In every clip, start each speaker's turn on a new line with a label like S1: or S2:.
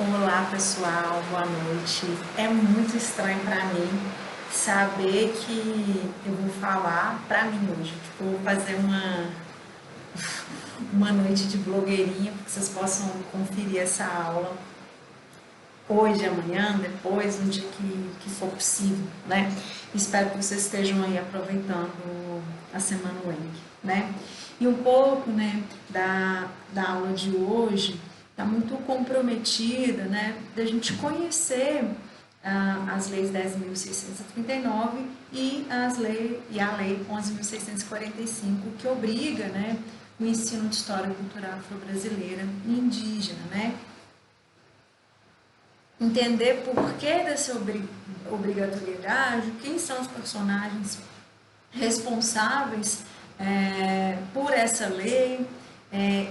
S1: Olá pessoal, boa noite. É muito estranho para mim saber que eu vou falar para mim hoje. Tipo, eu vou fazer uma noite de blogueirinha para que vocês possam conferir essa aula hoje, amanhã, depois, no dia que for possível, né? Espero que vocês estejam aí aproveitando a Semana Weng, né? E um pouco, né, da aula de hoje está muito comprometida, né, da gente conhecer as leis 10.639 e a lei 11.645, que obriga, né, o ensino de história cultural afro-brasileira e indígena, né? Entender por que dessa obrigatoriedade, quem são os personagens responsáveis por essa lei,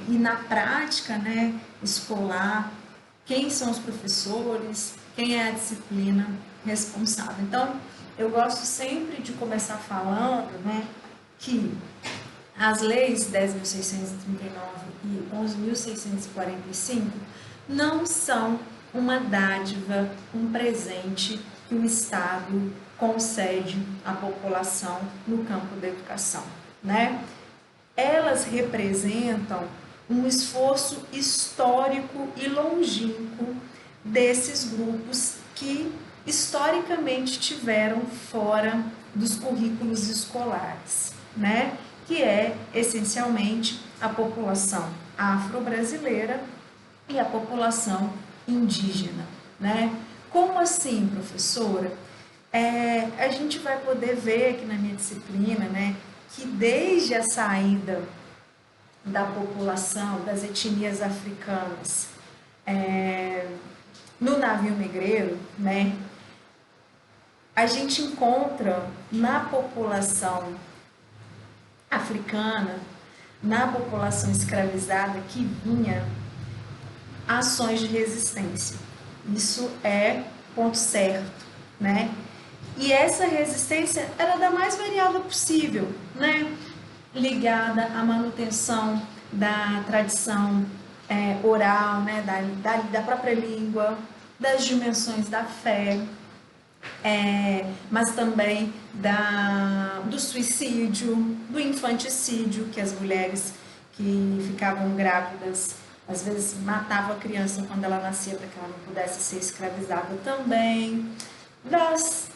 S1: e na prática, né, escolar, quem são os professores, quem é a disciplina responsável. Então, eu gosto sempre de começar falando, né, que as leis 10.639 e 11.645 não são uma dádiva, um presente que o Estado concede à população no campo da educação, né? Elas representam um esforço histórico e longínquo desses grupos que historicamente tiveram fora dos currículos escolares, né? Que é essencialmente a população afro-brasileira e a população indígena, né? Como assim, professora? A gente vai poder ver aqui na minha disciplina, né, que desde a saída da população, das etnias africanas, no navio negreiro, né, a gente encontra na população africana, na população escravizada que vinha ações de resistência. Isso é ponto certo, né? E essa resistência era da mais variável possível, né? Ligada à manutenção da tradição oral, né? Da própria língua, das dimensões da fé, mas também do suicídio, do infanticídio, que as mulheres que ficavam grávidas às vezes matavam a criança quando ela nascia para que ela não pudesse ser escravizada também, das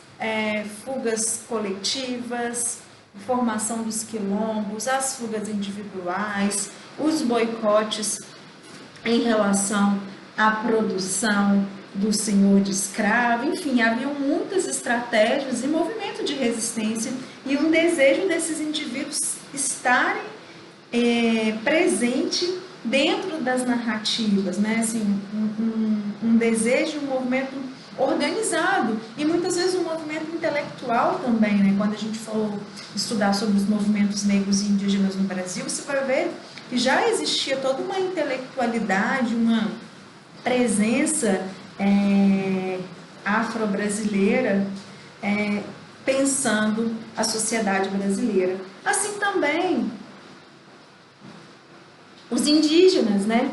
S1: fugas coletivas, formação dos quilombos, as fugas individuais, os boicotes em relação à produção do senhor de escravo, enfim, haviam muitas estratégias e movimento de resistência e um desejo desses indivíduos estarem presente dentro das narrativas, né? Assim, um desejo, um movimento organizado e muitas vezes um movimento intelectual também, né? Quando a gente for estudar sobre os movimentos negros e indígenas no Brasil, você vai ver que já existia toda uma intelectualidade, uma presença afro-brasileira pensando a sociedade brasileira. Assim também os indígenas, né,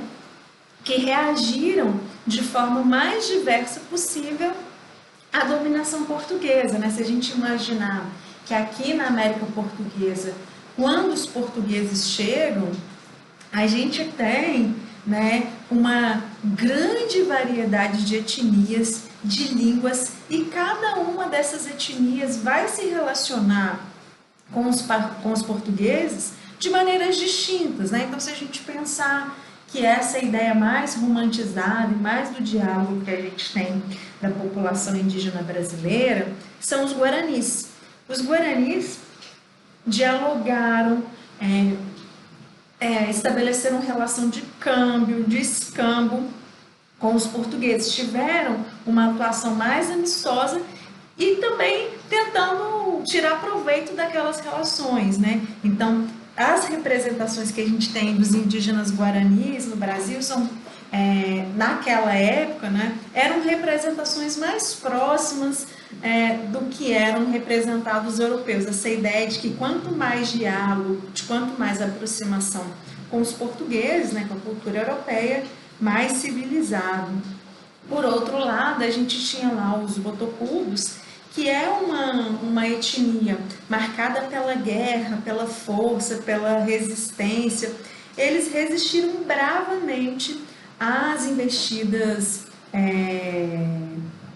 S1: que reagiram de forma mais diversa possível à dominação portuguesa, né? Se a gente imaginar que aqui na América Portuguesa, quando os portugueses chegam, a gente tem, né, uma grande variedade de etnias, de línguas, e cada uma dessas etnias vai se relacionar com os portugueses de maneiras distintas, né? Então, se a gente pensar que essa ideia mais romantizada e mais do diálogo que a gente tem da população indígena brasileira são os guaranis. Os guaranis dialogaram, estabeleceram relação de câmbio, de escambo com os portugueses, tiveram uma atuação mais amistosa e também tentando tirar proveito daquelas relações, né? Então, as representações que a gente tem dos indígenas guaranis no Brasil são, naquela época, né, eram representações mais próximas do que eram representados os europeus. Essa ideia de que quanto mais diálogo, de quanto mais aproximação com os portugueses, né, com a cultura europeia, mais civilizado Por outro lado, a gente tinha lá os botocudos, que é uma etnia marcada pela guerra, pela força, pela resistência. Eles resistiram bravamente às investidas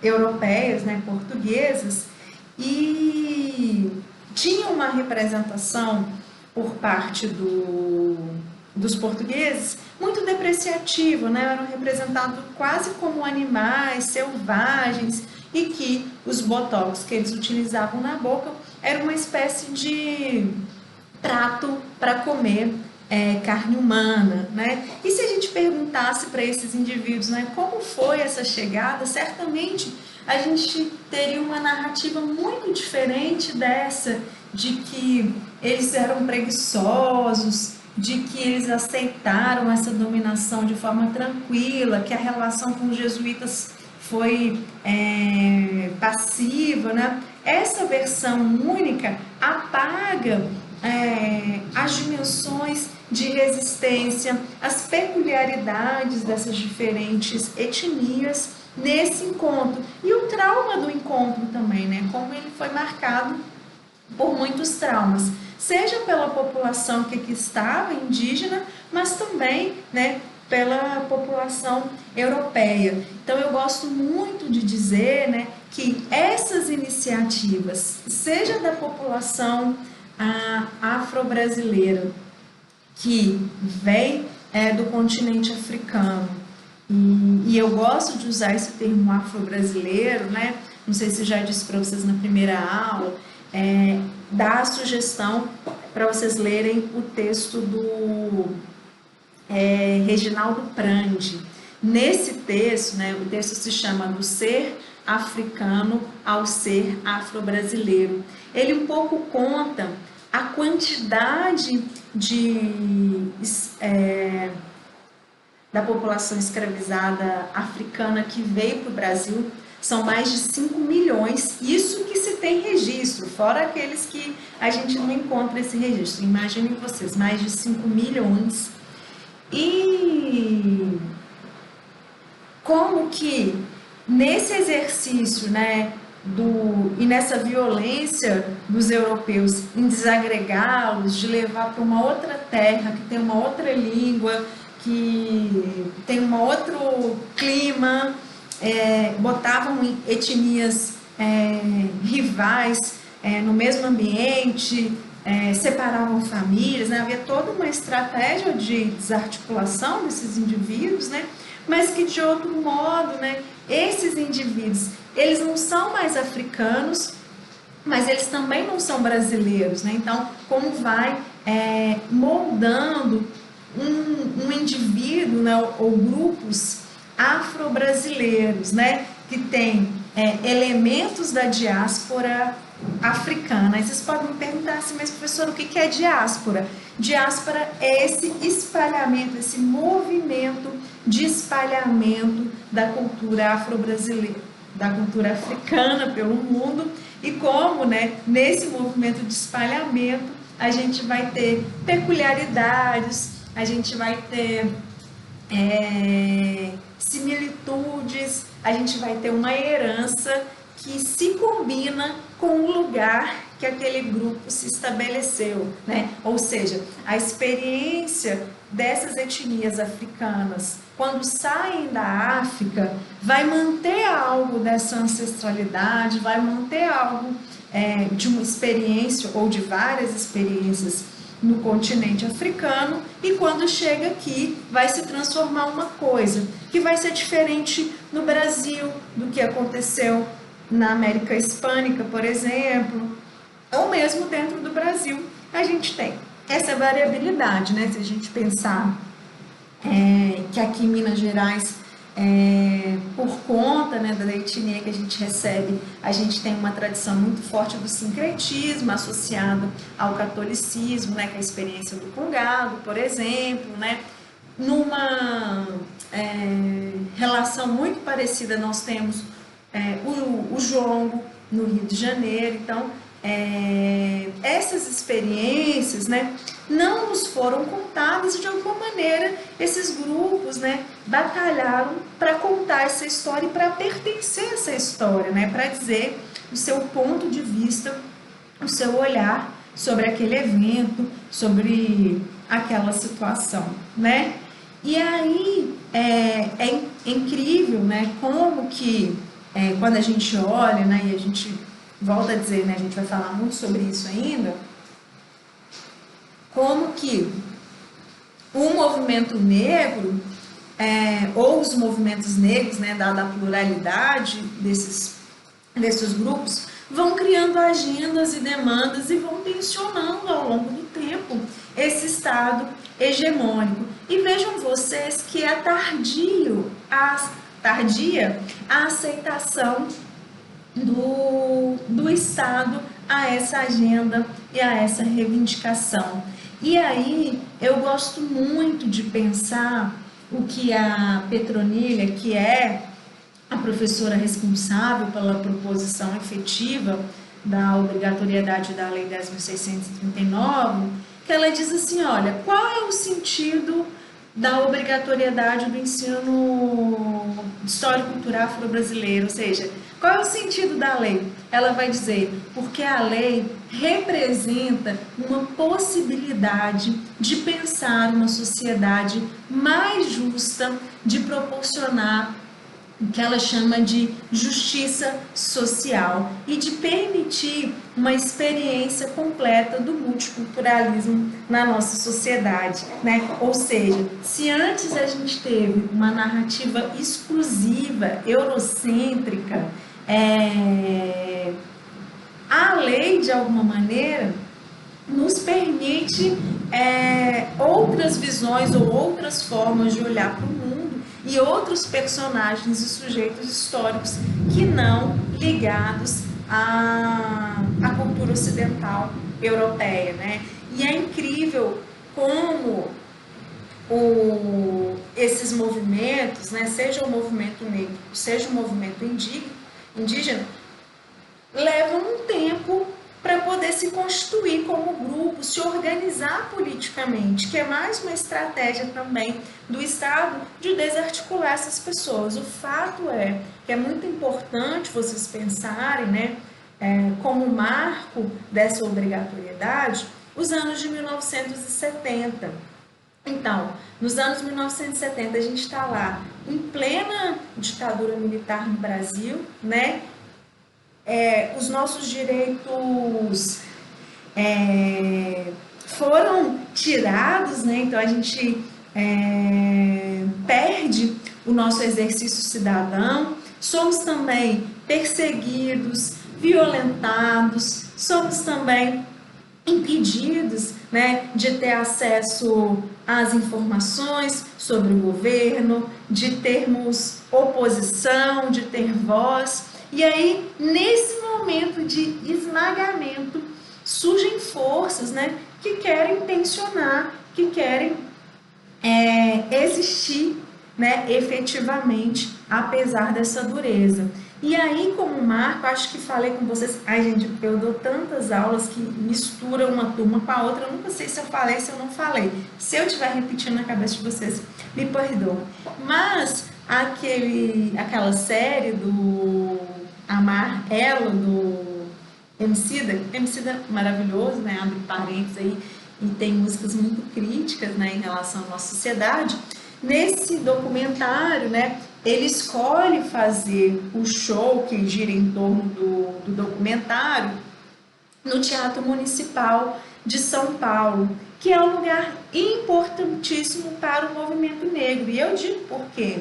S1: europeias, né, portuguesas, e tinha uma representação por parte dos portugueses muito depreciativa, né? Eram representados quase como animais selvagens, e que os botox que eles utilizavam na boca era uma espécie de prato para comer carne humana, né? E se a gente perguntasse para esses indivíduos, né, como foi essa chegada, certamente a gente teria uma narrativa muito diferente dessa, de que eles eram preguiçosos, de que eles aceitaram essa dominação de forma tranquila, que a relação com os jesuítas foi passiva, né? Essa versão única apaga as dimensões de resistência, as peculiaridades dessas diferentes etnias nesse encontro, e o trauma do encontro também, né? Como ele foi marcado por muitos traumas, seja pela população que aqui estava, indígena, mas também, né, pela população europeia. Então eu gosto muito de dizer, né, que essas iniciativas, seja da população afro-brasileira, que vem do continente africano, e eu gosto de usar esse termo afro-brasileiro, né? Não sei se já disse para vocês na primeira aula, dá a sugestão para vocês lerem o texto do Reginaldo Prandi. Nesse texto, né, o texto se chama Do Ser Africano ao Ser Afro-Brasileiro. Ele um pouco conta a quantidade da população escravizada africana que veio para o Brasil. São mais de 5 milhões, isso que se tem registro, fora aqueles que a gente não encontra esse registro. Imaginem vocês, mais de 5 milhões. E como que nesse exercício, né, e nessa violência dos europeus em desagregá-los, de levar para uma outra terra, que tem uma outra língua, que tem um outro clima, botavam etnias rivais no mesmo ambiente, separavam famílias, né? Havia toda uma estratégia de desarticulação desses indivíduos, né? Mas que de outro modo, né, esses indivíduos, eles não são mais africanos, mas eles também não são brasileiros, né? Então, como vai moldando um indivíduo, né, ou grupos afro-brasileiros, né, que tem elementos da diáspora africana. Aí vocês podem me perguntar assim, mas professor, o que é diáspora? Diáspora é esse espalhamento, esse movimento de espalhamento da cultura afro-brasileira, da cultura africana pelo mundo, e como, né, nesse movimento de espalhamento a gente vai ter peculiaridades, a gente vai ter similitudes, a gente vai ter uma herança que se combina com o lugar que aquele grupo se estabeleceu, né? Ou seja, a experiência dessas etnias africanas, quando saem da África, vai manter algo dessa ancestralidade, vai manter algo de uma experiência ou de várias experiências no continente africano, e quando chega aqui vai se transformar uma coisa que vai ser diferente no Brasil do que aconteceu na América Hispânica, por exemplo, ou mesmo dentro do Brasil a gente tem essa variabilidade, né? Se a gente pensar que aqui em Minas Gerais, por conta, né, da etnia que a gente recebe, a gente tem uma tradição muito forte do sincretismo associado ao catolicismo, né, que é a experiência do congado, por exemplo, né? Numa relação muito parecida, nós temos o jongo no Rio de Janeiro. Então, essas experiências, né, não nos foram contadas, e de alguma maneira esses grupos, né, batalharam para contar contar essa história e para pertencer a essa história, né? Para dizer o seu ponto de vista, o seu olhar sobre aquele evento, sobre aquela situação, né? E aí é incrível, né? Como que quando a gente olha, né? E a gente volta a dizer, né? A gente vai falar muito sobre isso ainda. Como que o movimento negro ou os movimentos negros, né? Dada a pluralidade desses grupos, vão criando agendas e demandas e vão tensionando ao longo do tempo esse Estado hegemônico. E vejam vocês que é tardia a aceitação do Estado a essa agenda e a essa reivindicação. E aí eu gosto muito de pensar o que a Petronilha, que é a professora responsável pela proposição efetiva da obrigatoriedade da Lei 10.639, que ela diz assim, olha, qual é o sentido da obrigatoriedade do ensino histórico-cultural afro-brasileiro, ou seja, qual é o sentido da lei? Ela vai dizer, porque a lei representa uma possibilidade de pensar uma sociedade mais justa, de proporcionar o que ela chama de justiça social e de permitir uma experiência completa do multiculturalismo na nossa sociedade, né? Ou seja, se antes a gente teve uma narrativa exclusiva, eurocêntrica, a lei, de alguma maneira, nos permite outras visões ou outras formas de olhar para o mundo e outros personagens e sujeitos históricos que não ligados à cultura ocidental europeia, né? E é incrível como esses movimentos, né, seja o movimento negro, seja o movimento indígena, levam um tempo para poder se constituir como grupo, se organizar politicamente, que é mais uma estratégia também do Estado de desarticular essas pessoas. O fato é que é muito importante vocês pensarem, né, como marco dessa obrigatoriedade, os anos de 1970. Então, nos anos 1970, a gente está lá em plena ditadura militar no Brasil, né? Os nossos direitos foram tirados, né? Então a gente perde o nosso exercício cidadão, somos também perseguidos, violentados, somos também impedidos, né, de ter acesso às informações sobre o governo, de termos oposição, de ter voz. E aí, nesse momento de esmagamento, surgem forças, né, que querem tensionar, que querem existir, né, efetivamente, apesar dessa dureza. E aí, como marco, acho que falei com vocês, ai gente, eu dou tantas aulas que misturam uma turma com a outra, eu nunca sei se eu falei, se eu não falei. Se eu estiver repetindo na cabeça de vocês, me perdoem. Mas aquela série do Amar Ela, do Emicida maravilhoso, né? Abre parênteses aí, e tem músicas muito críticas, né, em relação à nossa sociedade. Nesse documentário, né, ele escolhe fazer o show que gira em torno do documentário no Teatro Municipal de São Paulo, que é um lugar importantíssimo para o movimento negro. E eu digo por quê?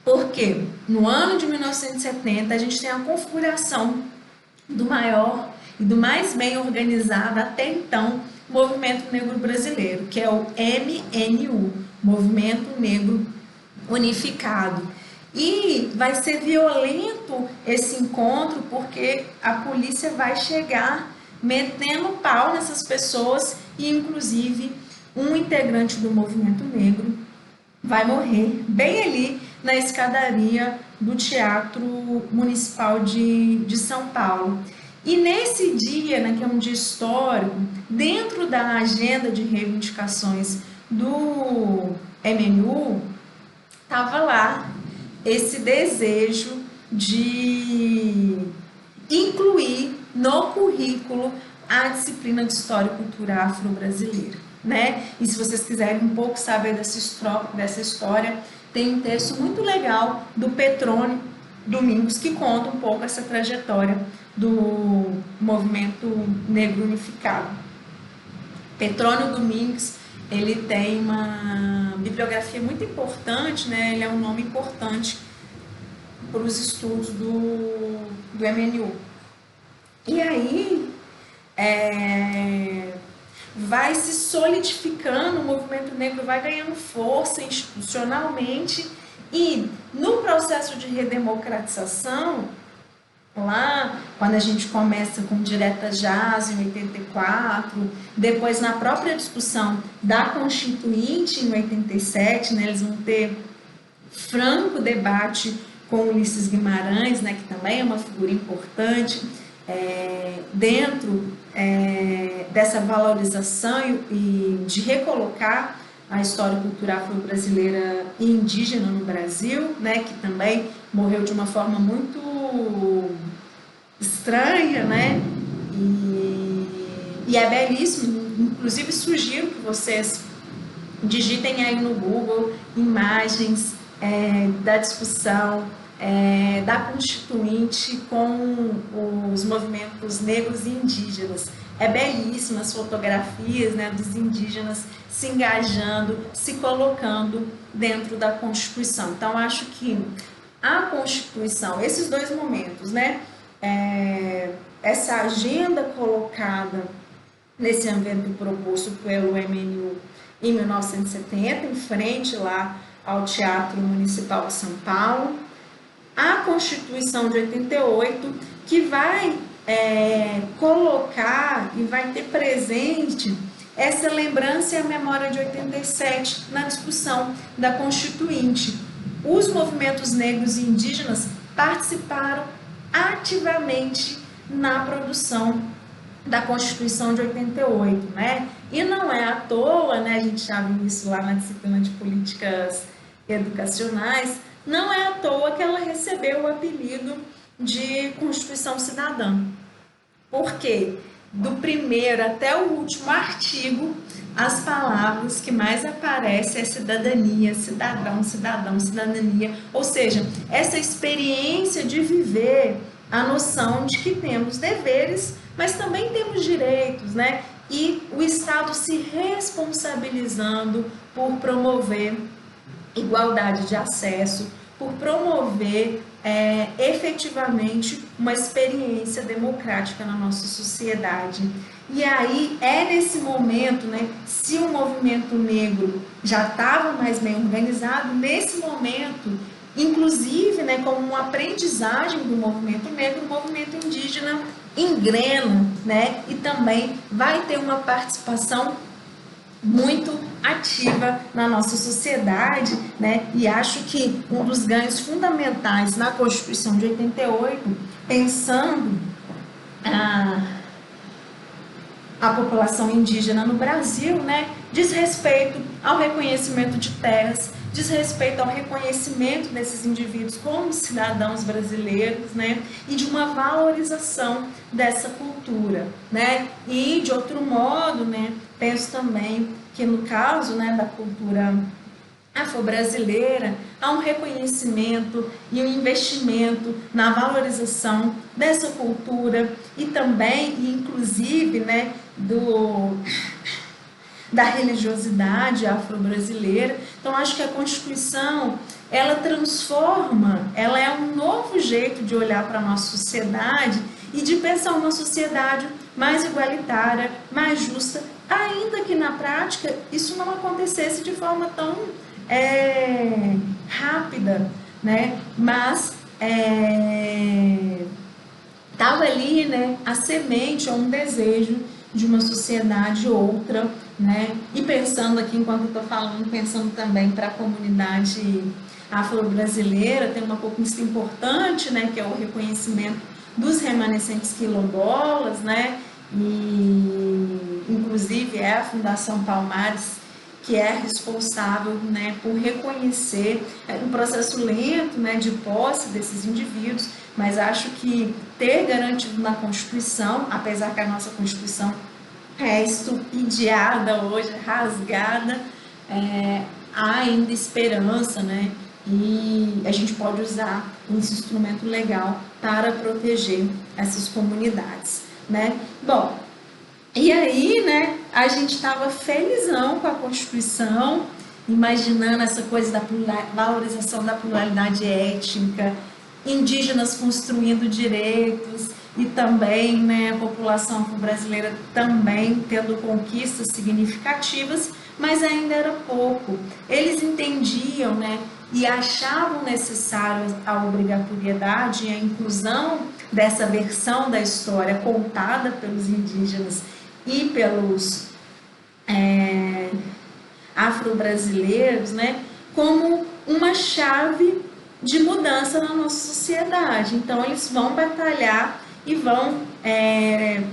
S1: Porque no ano de 1970 a gente tem a configuração do maior e do mais bem organizado até então movimento negro brasileiro, que é o MNU, Movimento Negro Unificado. E vai ser violento esse encontro porque a polícia vai chegar metendo pau nessas pessoas e inclusive um integrante do movimento negro vai morrer bem ali na escadaria do Teatro Municipal de São Paulo. E nesse dia, né, que é um dia histórico, dentro da agenda de reivindicações do MNU, estava lá esse desejo de incluir no currículo a disciplina de História e Cultura Afro-Brasileira, né? E se vocês quiserem um pouco saber dessa história, tem um texto muito legal do Petrônio Domingos que conta um pouco essa trajetória do movimento negro unificado. Petrônio Domingos, ele tem uma bibliografia muito importante, né? Ele é um nome importante para os estudos do MNU. E aí vai se solidificando, o movimento negro vai ganhando força institucionalmente, e no processo de redemocratização, lá, quando a gente começa com Direta Jazz em 84, depois na própria discussão da Constituinte em 87, né, eles vão ter franco debate com Ulisses Guimarães, né, que também é uma figura importante dentro dessa valorização e de recolocar a história cultural afro-brasileira e indígena no Brasil, né, que também morreu de uma forma muito estranha, né, e é belíssimo. Inclusive sugiro que vocês digitem aí no Google imagens da discussão da Constituinte com os movimentos negros e indígenas. É belíssimo as fotografias, né, dos indígenas se engajando, se colocando dentro da Constituição. Então, acho que a Constituição, esses dois momentos, né, essa agenda colocada nesse evento proposto pelo MNU em 1970, em frente lá ao Teatro Municipal de São Paulo, a Constituição de 88, que vai colocar e vai ter presente essa lembrança e a memória de 87 na discussão da Constituinte. Os movimentos negros e indígenas participaram ativamente na produção da Constituição de 88, né? E não é à toa, né? A gente já viu isso lá na disciplina de políticas educacionais, não é à toa que ela recebeu o apelido de Constituição Cidadã. Por quê? Do primeiro até o último artigo, as palavras que mais aparecem é cidadania, cidadão, cidadão, cidadania. Ou seja, essa experiência de viver a noção de que temos deveres, mas também temos direitos, né? E o Estado se responsabilizando por promover igualdade de acesso, por promover efetivamente uma experiência democrática na nossa sociedade. E aí é nesse momento, né, se o movimento negro já estava mais bem organizado, nesse momento, inclusive, né, como uma aprendizagem do movimento negro, o movimento indígena engrena, né, e também vai ter uma participação muito ativa na nossa sociedade, né? E acho que um dos ganhos fundamentais na Constituição de 88, pensando a população indígena no Brasil, né, diz respeito ao reconhecimento de terras, diz respeito ao reconhecimento desses indivíduos como cidadãos brasileiros, né, e de uma valorização dessa cultura, né, e de outro modo, né, penso também que no caso, né, da cultura afro-brasileira, há um reconhecimento e um investimento na valorização dessa cultura e também, inclusive, né, da religiosidade afro-brasileira. Então, acho que a Constituição, ela transforma, ela é um novo jeito de olhar para a nossa sociedade e de pensar uma sociedade mais igualitária, mais justa, ainda que na prática isso não acontecesse de forma tão rápida, né? Mas estava ali, né, a semente ou um desejo de uma sociedade outra, né? E pensando aqui, enquanto eu estou falando, pensando também para a comunidade afro-brasileira, tem uma conquista importante, né, que é o reconhecimento dos remanescentes quilombolas, né? E inclusive a Fundação Palmares que é responsável, né, por reconhecer um processo lento, né, de posse desses indivíduos, mas acho que ter garantido na Constituição, apesar que a nossa Constituição é estupidiada hoje, rasgada, há ainda esperança, né, e a gente pode usar esse instrumento legal para proteger essas comunidades, né? Bom, e aí, né, a gente estava felizão com a Constituição, imaginando essa coisa da valorização da pluralidade étnica, indígenas construindo direitos e também, né, a população brasileira também tendo conquistas significativas, mas ainda era pouco. Eles entendiam, né, e achavam necessário a obrigatoriedade e a inclusão dessa versão da história contada pelos indígenas e pelos afro-brasileiros, né, como uma chave de mudança na nossa sociedade. Então, eles vão batalhar e vão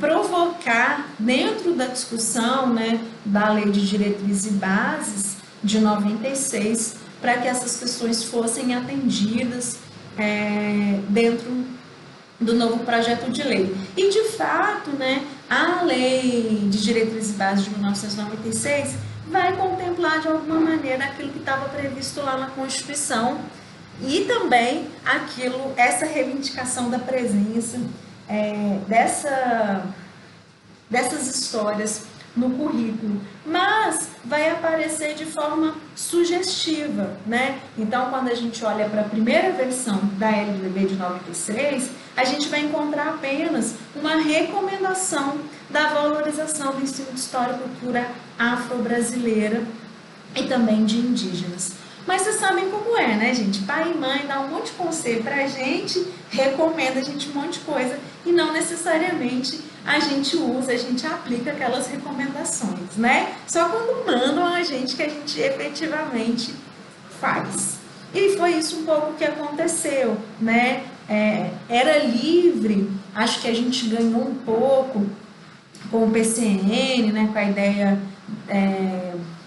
S1: provocar, dentro da discussão, né, da Lei de Diretrizes e Bases de 96, para que essas questões fossem atendidas dentro do novo projeto de lei. E, de fato, né, a Lei de Diretrizes e Bases de 1996 vai contemplar, de alguma maneira, aquilo que estava previsto lá na Constituição e também essa reivindicação da presença dessas histórias no currículo, mas vai aparecer de forma sugestiva, né? Então, quando a gente olha para a primeira versão da LDB de 96, a gente vai encontrar apenas uma recomendação da valorização do ensino de história e cultura afro-brasileira e também de indígenas. Mas vocês sabem como é, né, gente? Pai e mãe dá um monte de conselho pra gente, recomenda a gente um monte de coisa e não necessariamente a gente usa, a gente aplica aquelas recomendações, né? Só quando mandam a gente que a gente efetivamente faz. E foi isso um pouco que aconteceu, né? Era livre, acho que a gente ganhou um pouco com o PCN, né? Com a ideia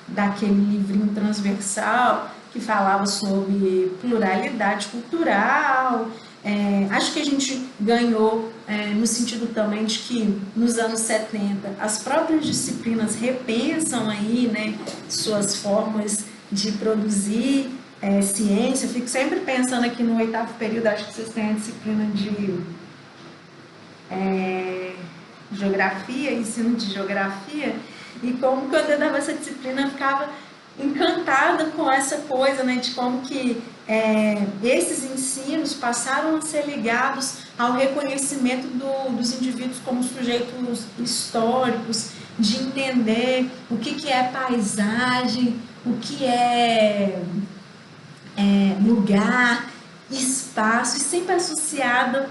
S1: daquele livrinho transversal que falava sobre pluralidade cultural. Acho que a gente ganhou no sentido também de que nos anos 70 as próprias disciplinas repensam aí, né, suas formas de produzir ciência. Eu fico sempre pensando aqui no 8º período, acho que vocês têm a disciplina de geografia, ensino de geografia, e como quando eu dava essa disciplina eu ficava encantada com essa coisa, né, de como que esses ensinos passaram a ser ligados ao reconhecimento dos indivíduos como sujeitos históricos, de entender o que é paisagem, o que é lugar, espaço, e sempre associado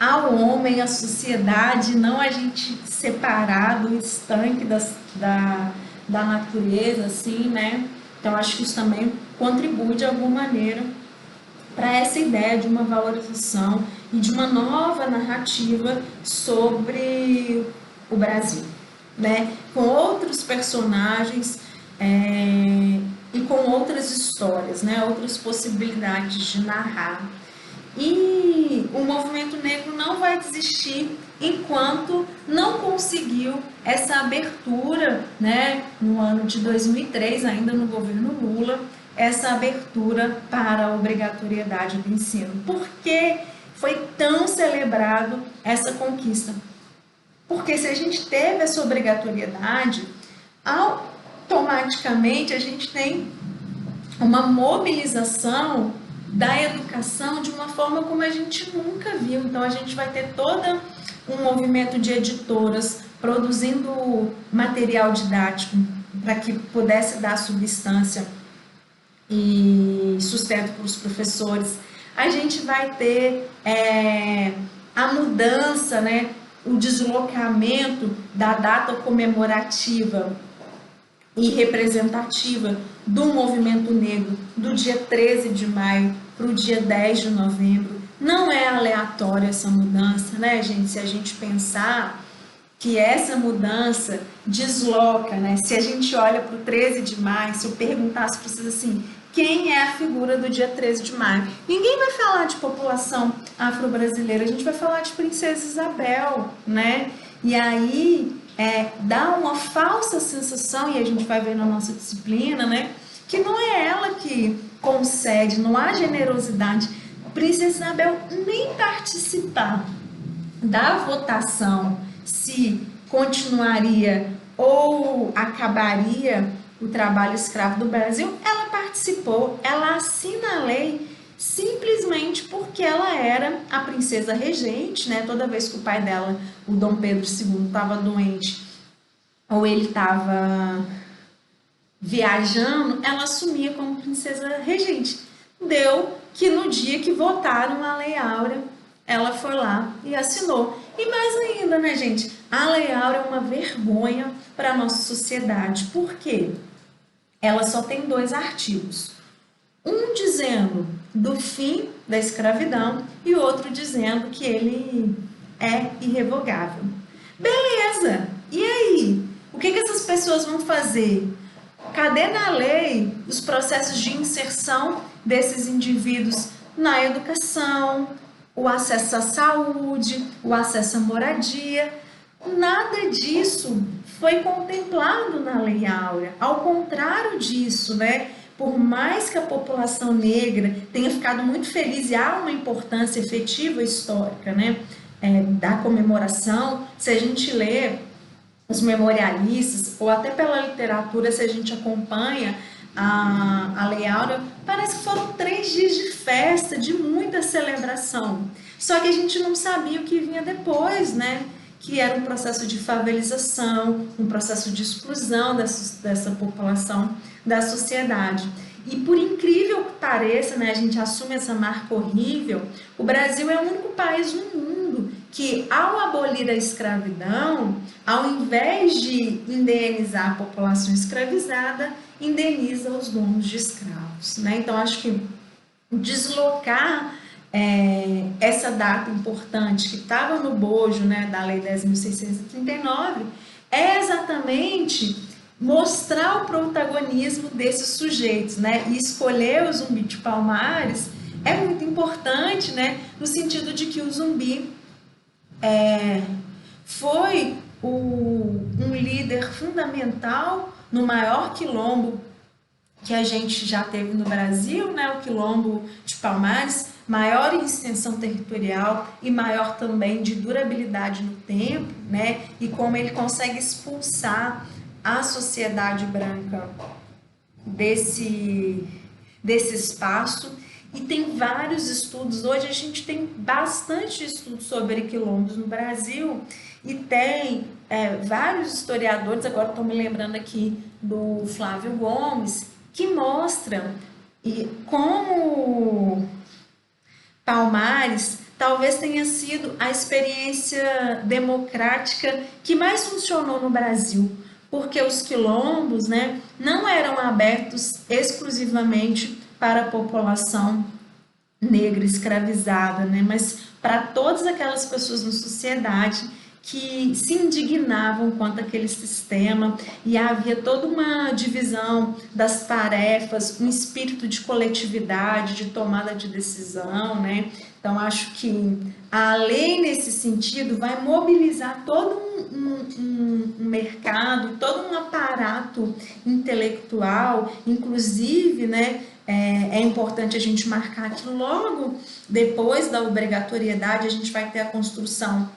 S1: ao homem, à sociedade, não a gente separado, estanque da natureza, assim, né? Então, acho que isso também contribui de alguma maneira para essa ideia de uma valorização e de uma nova narrativa sobre o Brasil, né? Com outros personagens e com outras histórias, né? Outras possibilidades de narrar. E o movimento negro não vai desistir enquanto não conseguiu essa abertura, né, no ano de 2003, ainda no governo Lula, essa abertura para a obrigatoriedade do ensino. Por que foi tão celebrado essa conquista? Porque se a gente teve essa obrigatoriedade, automaticamente a gente tem uma mobilização da educação de uma forma como a gente nunca viu. Então, a gente vai ter todo um movimento de editoras produzindo material didático para que pudesse dar substância e sustento para os professores. A gente vai ter a mudança, né, o deslocamento da data comemorativa e representativa do movimento negro do dia 13 de maio para o dia 10 de novembro. Não é aleatória essa mudança, né, gente? Se a gente pensar que essa mudança desloca, né? Se a gente olha para o 13 de maio, se eu perguntasse para vocês assim, quem é a figura do dia 13 de maio? Ninguém vai falar de população afro-brasileira, a gente vai falar de Princesa Isabel, né? E aí dá uma falsa sensação, e a gente vai ver na nossa disciplina, né? Que não é ela que concede, não há generosidade. Princesa Isabel nem participar da votação se continuaria ou acabaria o trabalho escravo do Brasil, ela participou, ela assina a lei simplesmente porque ela era a princesa regente, né? Toda vez que o pai dela, o Dom Pedro II, estava doente ou ele estava viajando, ela assumia como princesa regente. Deu que no dia que votaram a Lei Áurea, ela foi lá e assinou. E mais ainda, né, gente? A Lei Áurea é uma vergonha para a nossa sociedade. Por quê? Ela só tem 2 artigos. Um dizendo do fim da escravidão e outro dizendo que ele é irrevogável. Beleza! E aí? O que essas pessoas vão fazer? Cadê na lei os processos de inserção desses indivíduos na educação, o acesso à saúde, o acesso à moradia? Nada disso foi contemplado na Lei Áurea. Ao contrário disso, né? Por mais que a população negra tenha ficado muito feliz e há uma importância efetiva histórica, né? Da comemoração, se a gente lê os memorialistas, ou até pela literatura, se a gente acompanha a Lei Áurea, parece que foram 3 dias de festa, de muita celebração. Só que a gente não sabia o que vinha depois, né? Que era um processo de favelização, um processo de exclusão dessa população da sociedade. E por incrível que pareça, né, a gente assume essa marca horrível, o Brasil é o único país no mundo que, ao abolir a escravidão, ao invés de indenizar a população escravizada, indeniza os donos de escravos, né? Então, acho que deslocar essa data importante que estava no bojo, né, da Lei 10.639 é exatamente mostrar o protagonismo desses sujeitos, né? E escolher o Zumbi de Palmares é muito importante, né? No sentido de que o Zumbi foi um líder fundamental no maior quilombo que a gente já teve no Brasil, né? O quilombo de Palmares, maior em extensão territorial e maior também de durabilidade no tempo, né? E como ele consegue expulsar a sociedade branca desse espaço. E tem vários estudos, hoje a gente tem bastante estudos sobre quilombos no Brasil e tem vários historiadores, agora estou me lembrando aqui do Flávio Gomes, que mostram como Palmares talvez tenha sido a experiência democrática que mais funcionou no Brasil, porque os quilombos, né, não eram abertos exclusivamente para a população negra escravizada, né, mas para todas aquelas pessoas na sociedade que se indignavam quanto àquele sistema, e havia toda uma divisão das tarefas, um espírito de coletividade, de tomada de decisão, né? Então, acho que a lei, nesse sentido, vai mobilizar todo um mercado, todo um aparato intelectual, inclusive, né? É importante a gente marcar que logo depois da obrigatoriedade a gente vai ter a construção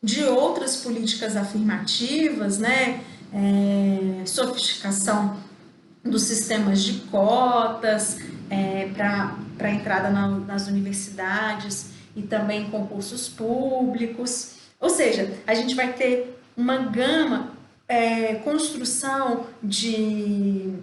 S1: de outras políticas afirmativas, né? Sofisticação dos sistemas de cotas para entrada nas universidades e também concursos públicos. Ou seja, a gente vai ter uma gama, construção de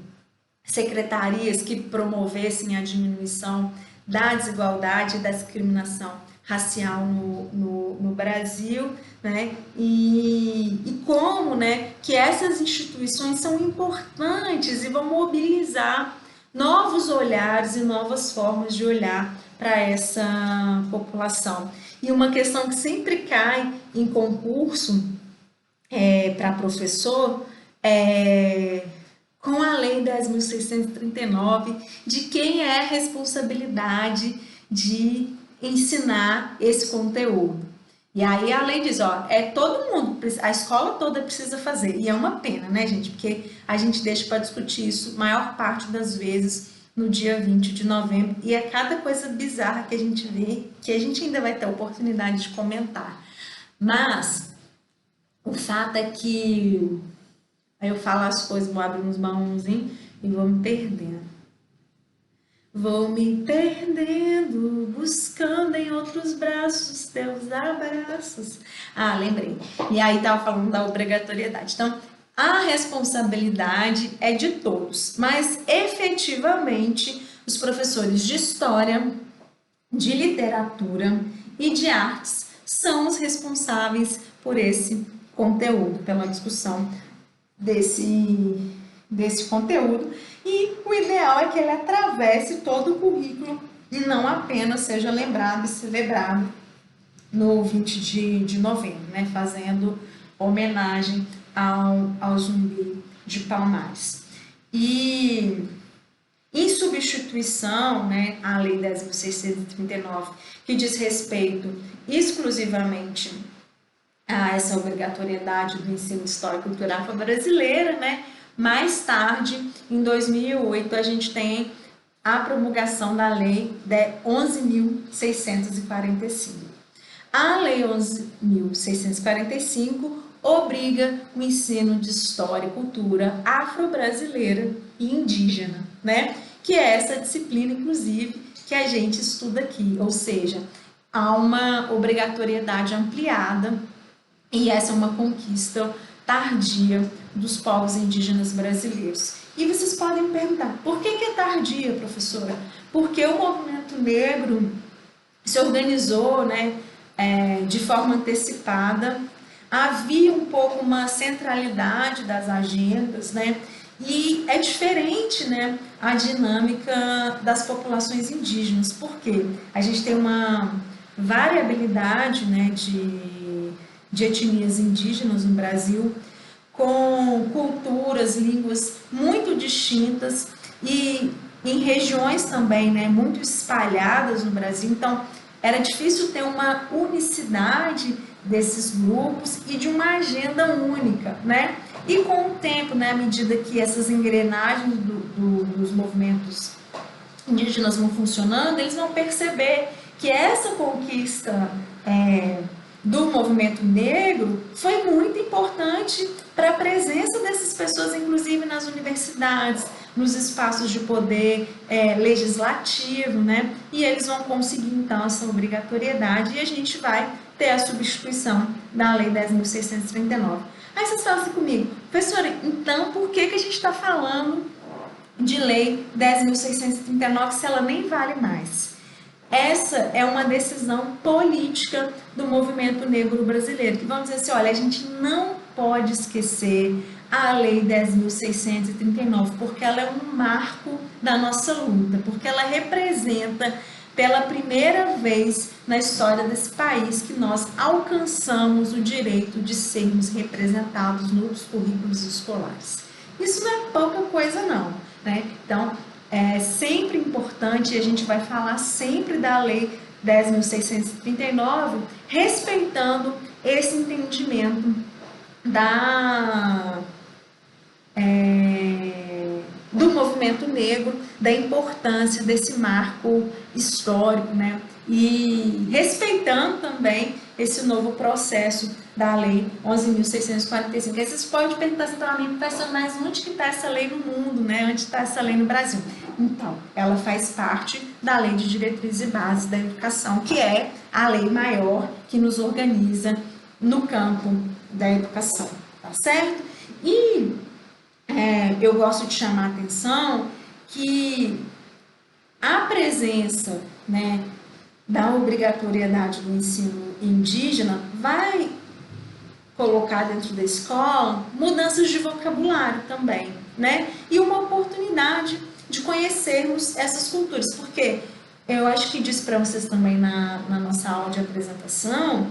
S1: secretarias que promovessem a diminuição da desigualdade e da discriminação racial no Brasil, né? E como, né, que essas instituições são importantes e vão mobilizar novos olhares e novas formas de olhar para essa população. E uma questão que sempre cai em concurso para professor, com a Lei 10.639, de quem é a responsabilidade de ensinar esse conteúdo. E aí a lei diz, ó, todo mundo, a escola toda precisa fazer. E é uma pena, né, gente? Porque a gente deixa para discutir isso maior parte das vezes no dia 20 de novembro. E é cada coisa bizarra que a gente vê, que a gente ainda vai ter a oportunidade de comentar. Mas o fato é que aí eu falo as coisas, vou abrir uns baúzinhos e vou me perdendo. Vou me perdendo, buscando em outros braços teus abraços. Ah, lembrei. E aí tava falando da obrigatoriedade. Então, a responsabilidade é de todos, mas efetivamente os professores de história, de literatura e de artes são os responsáveis por esse conteúdo, pela discussão desse conteúdo, e o ideal é que ele atravesse todo o currículo e não apenas seja lembrado e celebrado no 20 de novembro, né, fazendo homenagem ao Zumbi de Palmares. E em substituição, né, à Lei 10.639, que diz respeito exclusivamente a essa obrigatoriedade do ensino histórico-cultural brasileira, né? Mais tarde, em 2008, a gente tem a promulgação da Lei 11.645. A Lei 11.645 obriga o ensino de história e cultura afro-brasileira e indígena, né? Que é essa disciplina, inclusive, que a gente estuda aqui, ou seja, há uma obrigatoriedade ampliada. E essa é uma conquista tardia dos povos indígenas brasileiros. E vocês podem perguntar, por que é tardia, professora? Porque o movimento negro se organizou, né, de forma antecipada, havia um pouco uma centralidade das agendas, né, e é diferente, né, a dinâmica das populações indígenas, porque a gente tem uma variabilidade, né, de etnias indígenas no Brasil, com culturas, línguas muito distintas e em regiões também, né, muito espalhadas no Brasil. Então, era difícil ter uma unicidade desses grupos e de uma agenda única, né? E com o tempo, né, à medida que essas engrenagens dos movimentos indígenas vão funcionando, eles vão perceber que essa conquista do movimento negro foi muito importante para a presença dessas pessoas, inclusive nas universidades, nos espaços de poder legislativo, né? E eles vão conseguir, então, essa obrigatoriedade e a gente vai ter a substituição da Lei 10.639. Aí vocês falam assim comigo, professora, então por que a gente está falando de Lei 10.639 se ela nem vale mais? Essa é uma decisão política do movimento negro brasileiro, que vão dizer assim, olha, a gente não pode esquecer a Lei 10.639, porque ela é um marco da nossa luta, porque ela representa pela primeira vez na história desse país que nós alcançamos o direito de sermos representados nos currículos escolares. Isso não é pouca coisa não, né? Então, é sempre importante, e a gente vai falar sempre da Lei 10.639, respeitando esse entendimento do movimento negro, da importância desse marco histórico, né? E respeitando também esse novo processo da Lei 11.645. Aí vocês podem perguntar assim para mim, professor, mas onde que está essa lei no mundo, né? Onde está essa lei no Brasil? Então, ela faz parte da Lei de Diretrizes e Bases da Educação, que é a lei maior que nos organiza no campo da educação, tá certo? E eu gosto de chamar a atenção que a presença, né, da obrigatoriedade do ensino indígena vai colocar dentro da escola mudanças de vocabulário também, né? E uma oportunidade de conhecermos essas culturas, porque eu acho que disse para vocês também na nossa aula de apresentação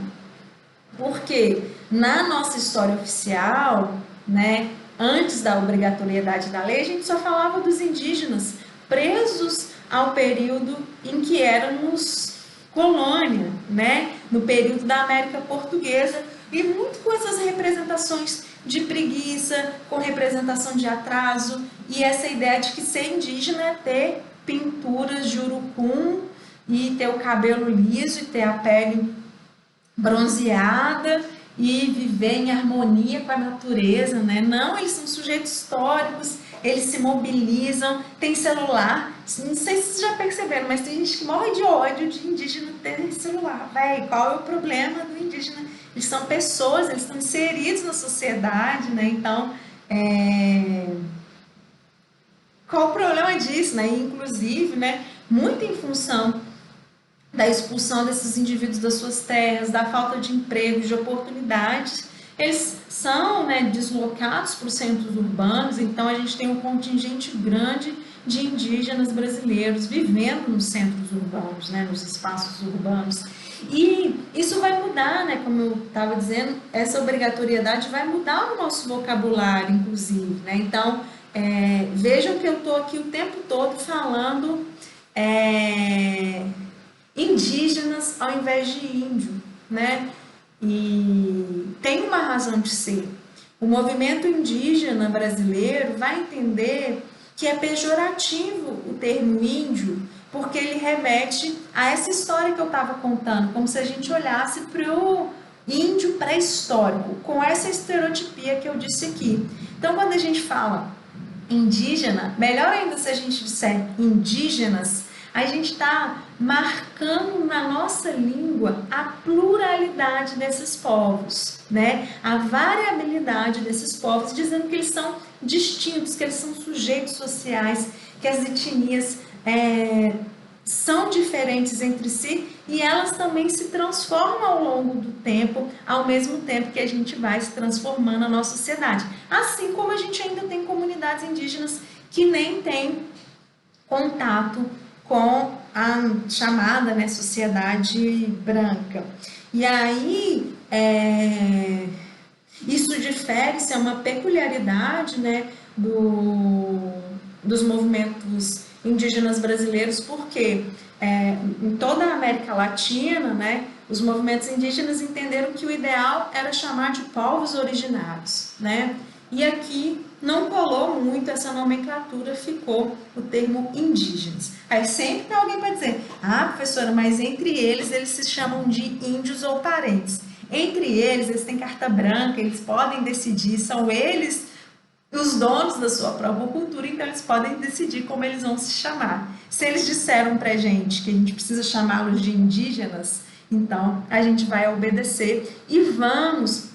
S1: Porque na nossa história oficial, né, antes da obrigatoriedade da lei, a gente só falava dos indígenas presos ao período em que éramos colônia, né, no período da América Portuguesa, e muito com essas representações de preguiça, com representação de atraso, e essa ideia de que ser indígena é ter pinturas de urucum e ter o cabelo liso e ter a pele bronzeada e viver em harmonia com a natureza, né? Não, eles são sujeitos históricos, eles se mobilizam, tem celular. Não sei se vocês já perceberam, mas tem gente que morre de ódio de indígena ter celular. Véi, qual é o problema do indígena? Eles são pessoas, eles estão inseridos na sociedade, né? Então, qual o problema disso, né? Inclusive, né, muito em função da expulsão desses indivíduos das suas terras, da falta de emprego, de oportunidades, eles são, né, deslocados para os centros urbanos. Então a gente tem um contingente grande de indígenas brasileiros vivendo nos centros urbanos, né, nos espaços urbanos. E isso vai mudar, né, como eu estava dizendo, essa obrigatoriedade vai mudar o nosso vocabulário, inclusive, né? Então, vejam que eu estou aqui o tempo todo falando indígenas ao invés de índio, né? E tem uma razão de ser. O movimento indígena brasileiro vai entender que é pejorativo o termo índio, porque ele remete a essa história que eu estava contando, como se a gente olhasse para o índio pré-histórico, com essa estereotipia que eu disse aqui. Então, quando a gente fala indígena, melhor ainda se a gente disser indígenas, a gente está marcando na nossa língua a pluralidade desses povos, né? A variabilidade desses povos, dizendo que eles são distintos, que eles são sujeitos sociais, que as etnias são diferentes entre si e elas também se transformam ao longo do tempo, ao mesmo tempo que a gente vai se transformando na nossa sociedade. Assim como a gente ainda tem comunidades indígenas que nem têm contato com a chamada, né, sociedade branca. E aí, isso difere-se, é uma peculiaridade, né, dos movimentos indígenas brasileiros, porque em toda a América Latina, né, os movimentos indígenas entenderam que o ideal era chamar de povos originários, né? E aqui não colou muito essa nomenclatura, ficou o termo indígenas. Aí sempre tem alguém para dizer, professora, mas entre eles se chamam de índios ou parentes. Entre eles têm carta branca, eles podem decidir, são eles os donos da sua própria cultura, então eles podem decidir como eles vão se chamar. Se eles disseram pra gente que a gente precisa chamá-los de indígenas, então a gente vai obedecer e vamos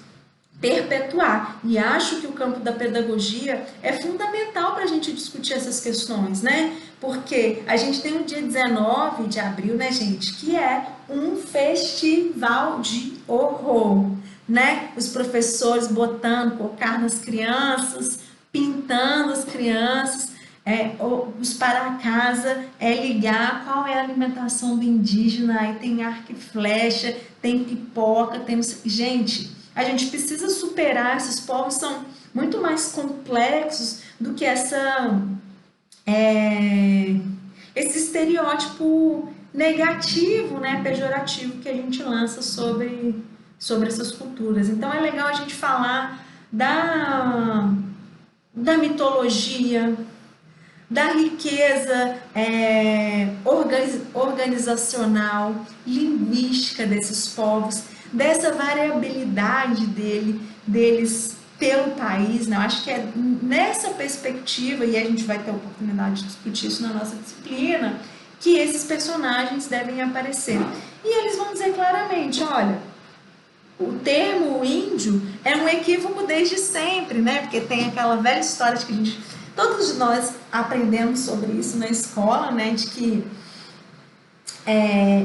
S1: perpetuar. E acho que o campo da pedagogia é fundamental para a gente discutir essas questões, né? Porque a gente tem o dia 19 de abril, né, gente, que é um festival de horror, né? Os professores botando cocar nas crianças, pintando as crianças, os para casa ligar qual é a alimentação do indígena, aí tem arco e flecha, tem pipoca, tem... Gente, a gente precisa superar, esses povos são muito mais complexos do que esse estereótipo negativo, né, pejorativo que a gente lança sobre essas culturas. Então é legal a gente falar da mitologia, da riqueza organizacional, linguística desses povos, dessa variabilidade deles pelo país, né? Eu acho que é nessa perspectiva, e a gente vai ter a oportunidade de discutir isso na nossa disciplina, que esses personagens devem aparecer. E eles vão dizer claramente, olha, o termo índio é um equívoco desde sempre, né? Porque tem aquela velha história de que todos nós aprendemos sobre isso na escola, né? De que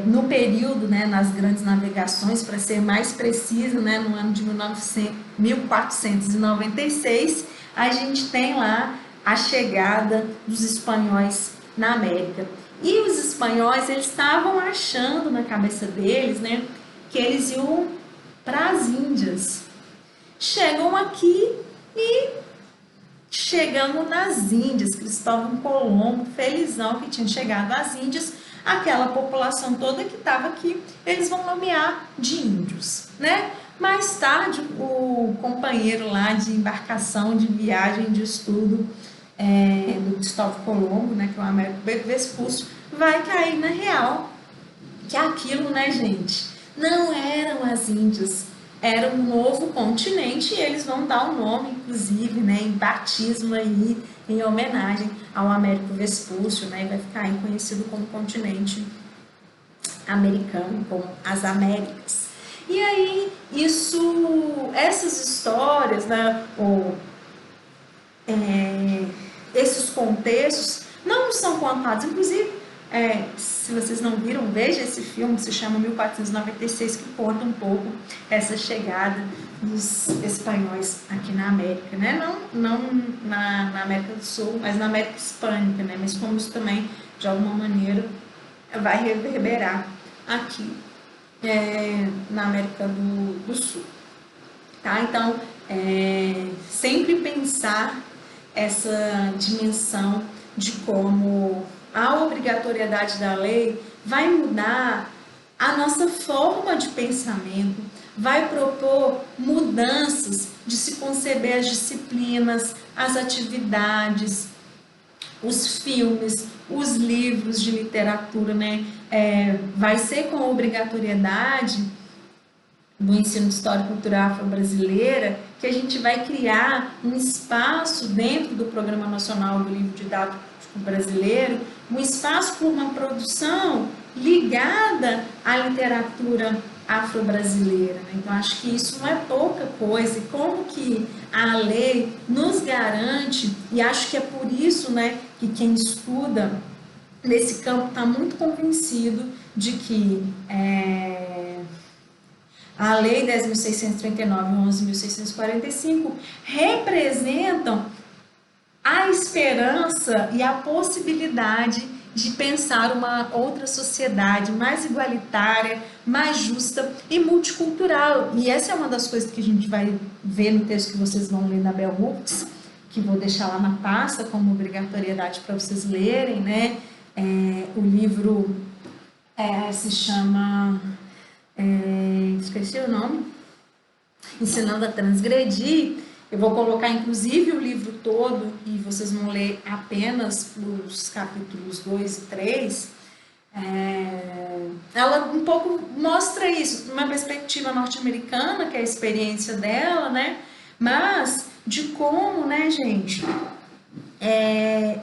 S1: no período, né, nas grandes navegações, para ser mais preciso, né, no ano de 1496, a gente tem lá a chegada dos espanhóis na América. E os espanhóis, eles estavam achando na cabeça deles, né, que eles iam para as Índias. Chegam aqui e chegando nas Índias, Cristóvão Colombo, felizão que tinha chegado às Índias, aquela população toda que estava aqui, eles vão nomear de índios, né? Mais tarde, o companheiro lá de embarcação, de viagem, de estudo do Cristóvão Colombo, né, que é o Américo Vespúcio, vai cair na real que aquilo, né, gente, não eram as Índias, era um novo continente e eles vão dar um nome, inclusive, né, em batismo aí, em homenagem ao Américo Vespúcio, né, e vai ficar aí conhecido como continente americano, como as Américas. E aí, essas histórias, né, esses contextos não são contados, inclusive, se vocês não viram, veja esse filme, se chama 1496, que conta um pouco essa chegada dos espanhóis aqui na América, né? Não na América do Sul, mas na América Hispânica, né? Mas como isso também, de alguma maneira, vai reverberar aqui na América do Sul. Tá? Então, sempre pensar essa dimensão de como a obrigatoriedade da lei vai mudar a nossa forma de pensamento, vai propor mudanças de se conceber as disciplinas, as atividades, os filmes, os livros de literatura, né? Vai ser com a obrigatoriedade do ensino de história e cultura afro-brasileira que a gente vai criar um espaço dentro do Programa Nacional do Livro Didático Brasileiro, um espaço por uma produção ligada à literatura afro-brasileira. Então, acho que isso não é pouca coisa, e como que a lei nos garante, e acho que é por isso, né, que quem estuda nesse campo está muito convencido de que a Lei 10.639 e 11.645 representam a esperança e a possibilidade de pensar uma outra sociedade mais igualitária, mais justa e multicultural. E essa é uma das coisas que a gente vai ver no texto que vocês vão ler na Bell Hooks, que vou deixar lá na pasta como obrigatoriedade para vocês lerem, né? O livro se chama, esqueci o nome, Ensinando a Transgredir. Eu vou colocar inclusive o livro todo e vocês vão ler apenas os capítulos 2 e 3. Ela um pouco mostra isso, uma perspectiva norte-americana, que é a experiência dela, né? Mas de como, né, gente, é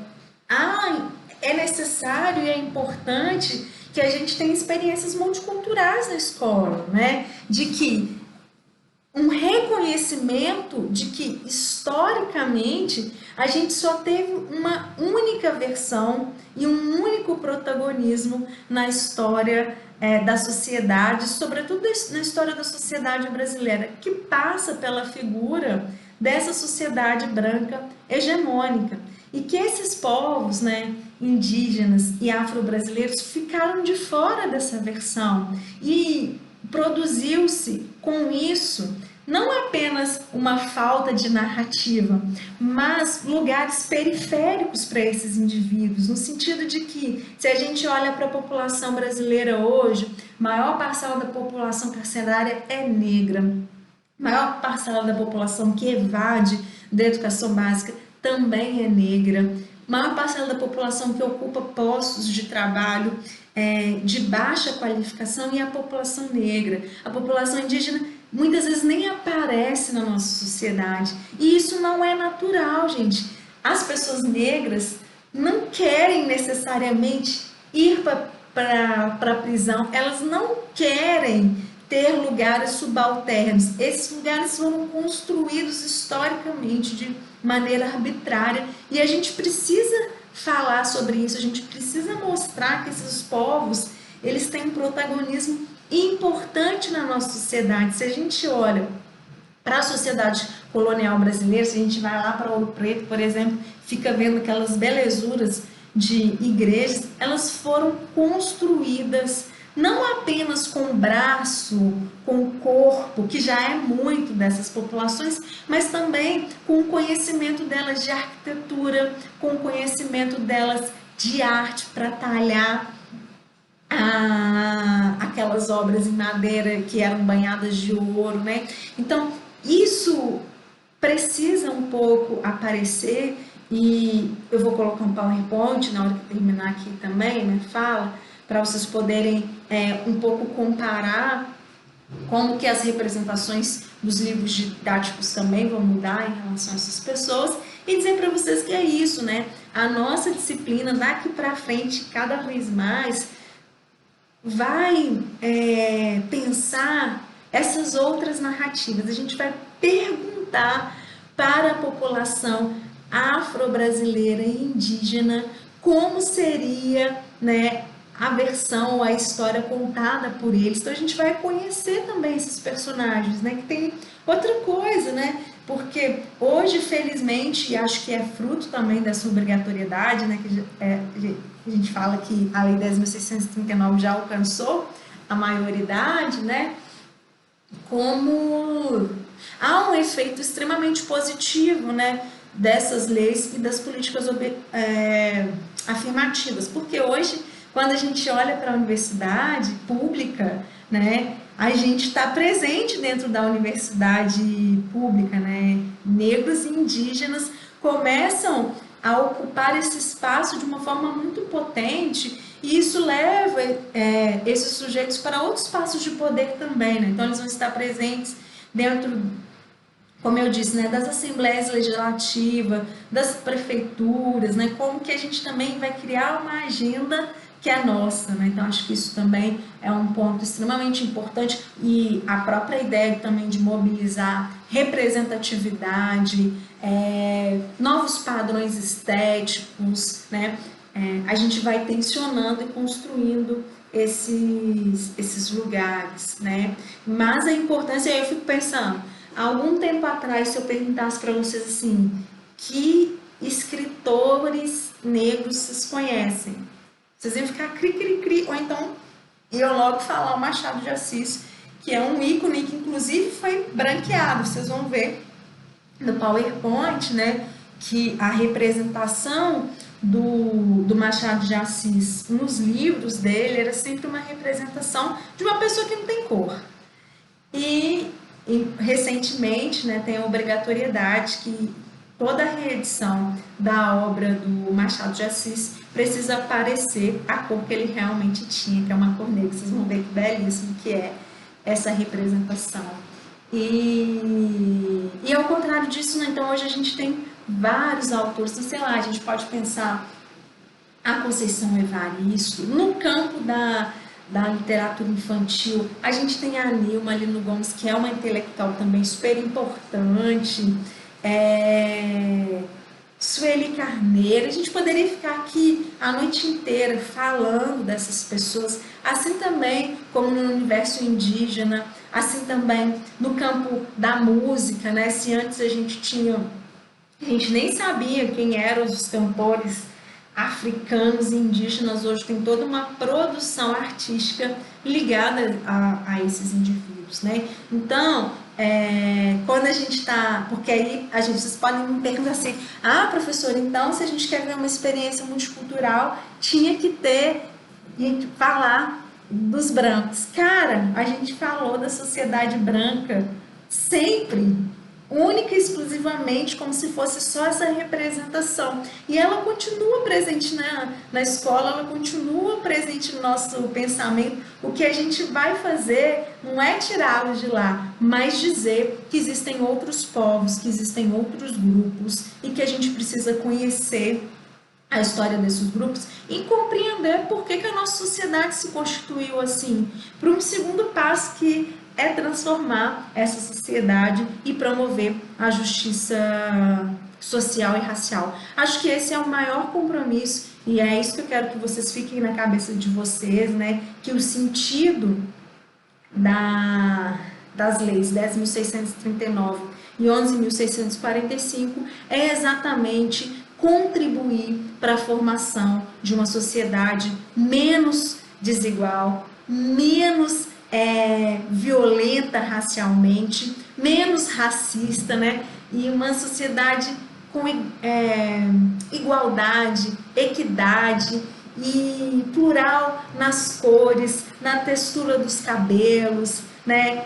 S1: necessário e é importante que a gente tenha experiências multiculturais na escola, né? De que um reconhecimento de que, historicamente, a gente só teve uma única versão e um único protagonismo na história da sociedade, sobretudo na história da sociedade brasileira, que passa pela figura dessa sociedade branca hegemônica. E que esses povos, né, indígenas e afro-brasileiros ficaram de fora dessa versão. E produziu-se com isso não apenas uma falta de narrativa, mas lugares periféricos para esses indivíduos, no sentido de que, se a gente olha para a população brasileira hoje, maior parcela da população carcerária é negra, maior parcela da população que evade da educação básica também é negra, maior parcela da população que ocupa postos de trabalho de baixa qualificação e a população negra. A população indígena muitas vezes nem aparece na nossa sociedade. E isso não é natural, gente. As pessoas negras não querem necessariamente ir para a prisão, elas não querem ter lugares subalternos. Esses lugares foram construídos historicamente de maneira arbitrária e a gente precisa falar sobre isso, a gente precisa mostrar que esses povos, eles têm um protagonismo importante na nossa sociedade. Se a gente olha para a sociedade colonial brasileira, se a gente vai lá para Ouro Preto, por exemplo, fica vendo aquelas belezuras de igrejas, elas foram construídas não apenas com o braço, com o corpo, que já é muito dessas populações, mas também com o conhecimento delas de arquitetura, com o conhecimento delas de arte para talhar aquelas obras em madeira que eram banhadas de ouro, né? Então, isso precisa um pouco aparecer, e eu vou colocar um PowerPoint na hora que terminar aqui também, né, fala, para vocês poderem um pouco comparar como que as representações dos livros didáticos também vão mudar em relação a essas pessoas, e dizer para vocês que é isso, né? A nossa disciplina daqui para frente, cada vez mais, vai pensar essas outras narrativas. A gente vai perguntar para a população afro-brasileira e indígena como seria, né, a versão, a história contada por eles. Então a gente vai conhecer também esses personagens, né, que tem outra coisa, né, porque hoje, felizmente, e acho que é fruto também dessa obrigatoriedade, né, que a gente fala que a Lei 10.639 já alcançou a maioridade, né, como há um efeito extremamente positivo, né, dessas leis e das políticas afirmativas, porque hoje, quando a gente olha para a universidade pública, né, a gente está presente dentro da universidade pública, né, negros e indígenas começam a ocupar esse espaço de uma forma muito potente, e isso leva esses sujeitos para outros espaços de poder também, né? Então eles vão estar presentes dentro, como eu disse, né, das assembleias legislativas, das prefeituras, né, como que a gente também vai criar uma agenda que é nossa, né? Então acho que isso também é um ponto extremamente importante, e a própria ideia também de mobilizar representatividade, novos padrões estéticos, né? A gente vai tensionando e construindo esses lugares, né? Mas a importância, eu fico pensando, algum tempo atrás, se eu perguntasse para vocês assim, que escritores negros vocês conhecem? Vocês iam ficar cri, cri, cri, ou então iam logo falar o Machado de Assis, que é um ícone que inclusive foi branqueado. Vocês vão ver no PowerPoint, né, que a representação do Machado de Assis nos livros dele era sempre uma representação de uma pessoa que não tem cor. E recentemente, né, tem a obrigatoriedade que toda a reedição da obra do Machado de Assis precisa aparecer a cor que ele realmente tinha, que é uma cor negra. Vocês vão ver que belíssimo que é essa representação. E ao contrário disso, né, então hoje a gente tem vários autores, então, sei lá, a gente pode pensar a Conceição Evaristo, no campo da literatura infantil, a gente tem a Nilma Lino Gomes, que é uma intelectual também super importante, Sueli Carneiro. A gente poderia ficar aqui a noite inteira falando dessas pessoas, assim também como no universo indígena, assim também no campo da música, né? Se antes a gente nem sabia quem eram os cantores africanos e indígenas, hoje tem toda uma produção artística ligada a esses indivíduos, né? Então, quando a gente está, porque aí vocês podem me perguntar assim, professora, então se a gente quer ver uma experiência multicultural, tinha que ter e falar dos brancos. Cara, a gente falou da sociedade branca sempre, única e exclusivamente, como se fosse só essa representação. E ela continua presente na escola, ela continua presente no nosso pensamento. O que a gente vai fazer não é tirá-los de lá, mas dizer que existem outros povos, que existem outros grupos e que a gente precisa conhecer a história desses grupos e compreender por que a nossa sociedade se constituiu assim. Para um segundo passo, que é transformar essa sociedade e promover a justiça social e racial. Acho que esse é o maior compromisso, e é isso que eu quero que vocês fiquem na cabeça de vocês, né? Que o sentido das leis 10.639 e 11.645 é exatamente contribuir para a formação de uma sociedade menos desigual, menos violenta racialmente, menos racista, né? E uma sociedade com igualdade, equidade e plural nas cores, na textura dos cabelos, né?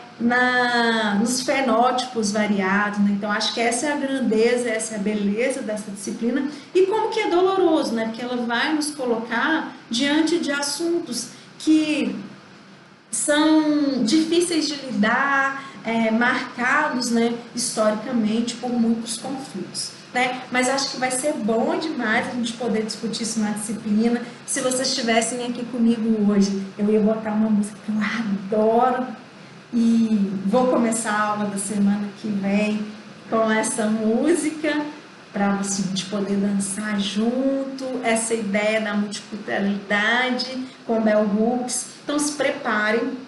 S1: Nos fenótipos variados, né? Então acho que essa é a grandeza, essa é a beleza dessa disciplina e como que é doloroso, né? Porque ela vai nos colocar diante de assuntos que são difíceis de lidar, marcados, né, historicamente por muitos conflitos. Né? Mas acho que vai ser bom demais a gente poder discutir isso na disciplina. Se vocês estivessem aqui comigo hoje, eu ia botar uma música que eu adoro e vou começar a aula da semana que vem com essa música para a gente poder dançar junto, essa ideia da multiculturalidade com Bell Hooks. Então se preparem,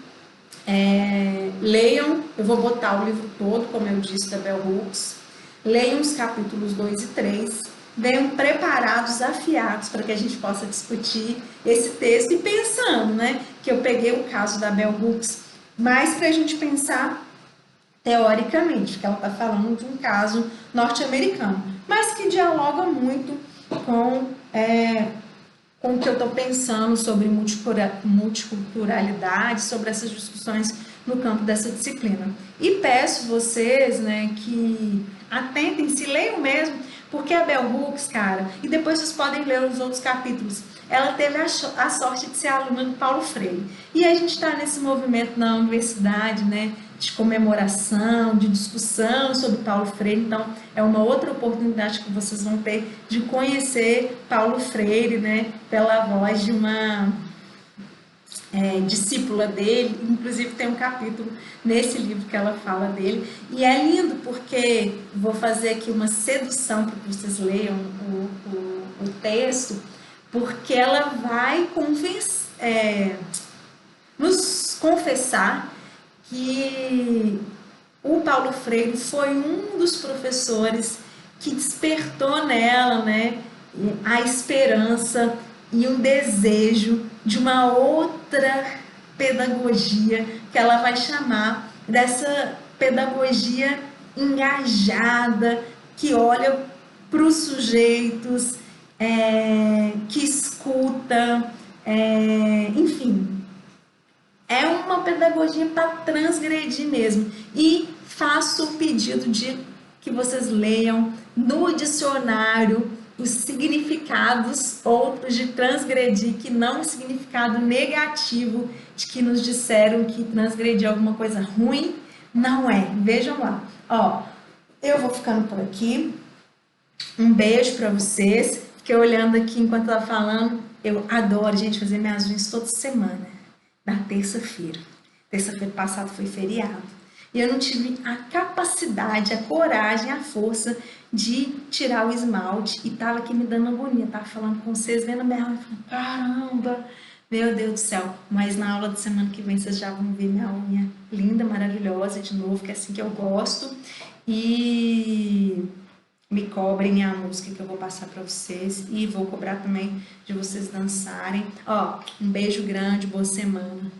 S1: leiam, eu vou botar o livro todo, como eu disse, da Bell Hooks, leiam os capítulos 2 e 3, venham preparados, afiados, para que a gente possa discutir esse texto e pensando, né, que eu peguei o caso da Bell Hooks, mais para a gente pensar teoricamente, porque ela está falando de um caso norte-americano, mas que dialoga muito com o que eu estou pensando sobre multiculturalidade, sobre essas discussões no campo dessa disciplina. E peço vocês, né, que atentem, se leiam mesmo, porque a Bell Hooks, cara, e depois vocês podem ler os outros capítulos, ela teve a sorte de ser aluna do Paulo Freire. E a gente está nesse movimento na universidade, né, de comemoração, de discussão sobre Paulo Freire, então é uma outra oportunidade que vocês vão ter de conhecer Paulo Freire, né, pela voz de uma discípula dele, inclusive tem um capítulo nesse livro que ela fala dele, e é lindo porque, vou fazer aqui uma sedução para que vocês leiam o texto, porque ela vai nos confessar que o Paulo Freire foi um dos professores que despertou nela, né, a esperança e um desejo de uma outra pedagogia que ela vai chamar dessa pedagogia engajada, que olha para os sujeitos, que escuta, enfim, é uma pedagogia para transgredir mesmo. E faço o pedido de que vocês leiam no dicionário os significados outros de transgredir, que não é um significado negativo, de que nos disseram que transgredir alguma coisa ruim, não é. Vejam lá. Ó, eu vou ficando por aqui. Um beijo para vocês. Fiquei olhando aqui enquanto ela falando. Eu adoro, gente, fazer minhas unhas toda semana. Na terça-feira. Terça-feira passada foi feriado. E eu não tive a capacidade, a coragem, a força de tirar o esmalte. E tava aqui me dando agonia. Tava falando com vocês, vendo a minha unha, falando, caramba, meu Deus do céu. Mas na aula de semana que vem vocês já vão ver minha unha linda, maravilhosa de novo, que é assim que eu gosto. E me cobrem a música que eu vou passar para vocês e vou cobrar também de vocês dançarem. Ó, um beijo grande, boa semana.